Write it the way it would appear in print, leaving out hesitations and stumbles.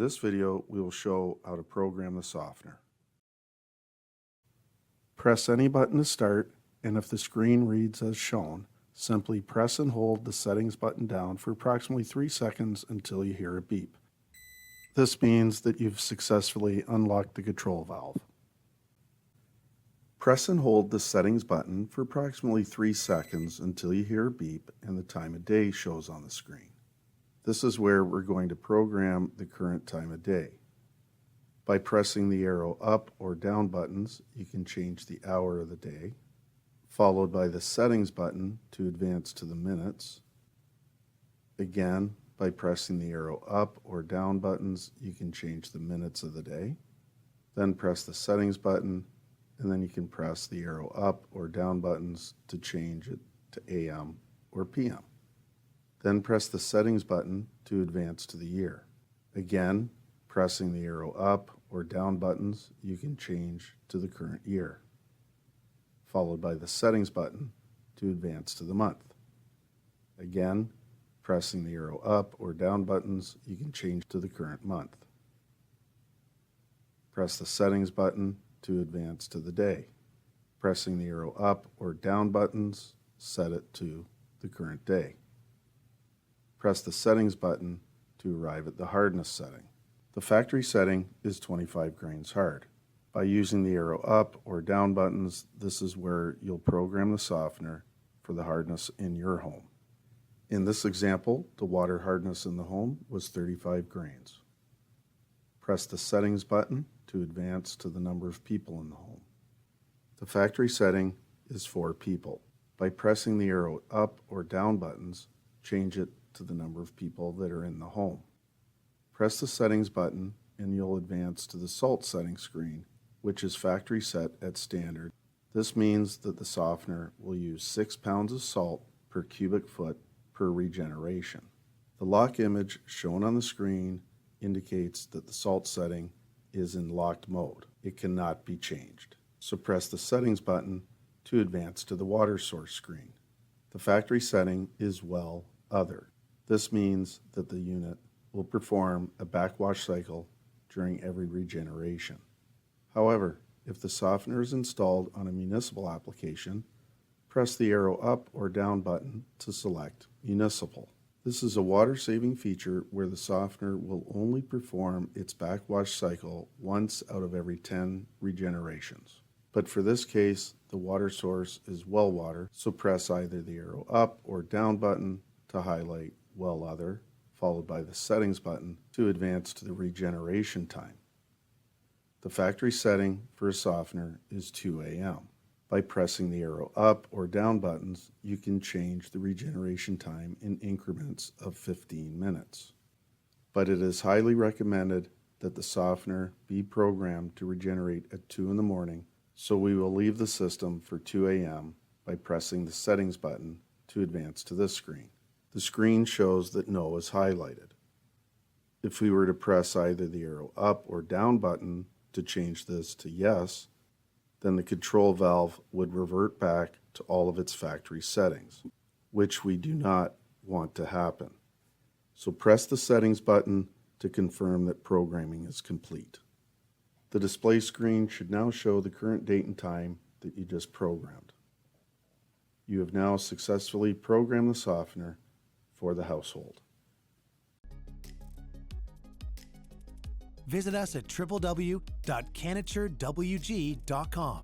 this video, we will show how to program the softener. Press any button to start, and if the screen reads as shown, simply press and hold the settings button down for approximately 3 seconds until you hear a beep. This means that you've successfully unlocked the control valve. Press and hold the settings button for approximately 3 seconds until you hear a beep and the time of day shows on the screen. This is where we're going to program the current time of day. By pressing the arrow up or down buttons, you can change the hour of the day, followed by the settings button to advance to the minutes. Again, by pressing the arrow up or down buttons, you can change the minutes of the day. Then press the settings button, and then you can press the arrow up or down buttons to change it to AM or PM. Then press the settings button to advance to the year. Again, pressing the arrow up or down buttons, you can change to the current year, followed by the settings button to advance to the month. Again, pressing the arrow up or down buttons, you can change to the current month. Press the settings button to advance to the day. Pressing the arrow up or down buttons, set it to the current day. Press the settings button to arrive at the hardness setting. The factory setting is 25 grains hard. By using the arrow up or down buttons, this is where you'll program the softener for the hardness in your home. In this example, the water hardness in the home was 35 grains. Press the settings button to advance to the number of people in the home. The factory setting is 4 people. By pressing the arrow up or down buttons, change it to the number of people that are in the home. Press the settings button and you'll advance to the salt setting screen, which is factory set at standard. This means that the softener will use 6 pounds of salt per cubic foot per regeneration. The lock image shown on the screen indicates that the salt setting is in locked mode. It cannot be changed. So press the settings button to advance to the water source screen. The factory setting is well other. This means that the unit will perform a backwash cycle during every regeneration. However, if the softener is installed on a municipal application, press the arrow up or down button to select Municipal. This is a water-saving feature where the softener will only perform its backwash cycle once out of every 10 regenerations. But for this case, the water source is well water, so press either the arrow up or down button to highlight Well Other, followed by the settings button to advance to the regeneration time. The factory setting for a softener is 2 AM. By pressing the arrow up or down buttons, you can change the regeneration time in increments of 15 minutes. But it is highly recommended that the softener be programmed to regenerate at 2 in the morning, so we will leave the system for 2 AM by pressing the settings button to advance to this screen. The screen shows that no is highlighted. If we were to press either the arrow up or down button to change this to yes, then the control valve would revert back to all of its factory settings, which we do not want to happen. So press the settings button to confirm that programming is complete. The display screen should now show the current date and time that you just programmed. You have now successfully programmed the softener for the household. Visit us at www.CanatureWG.com.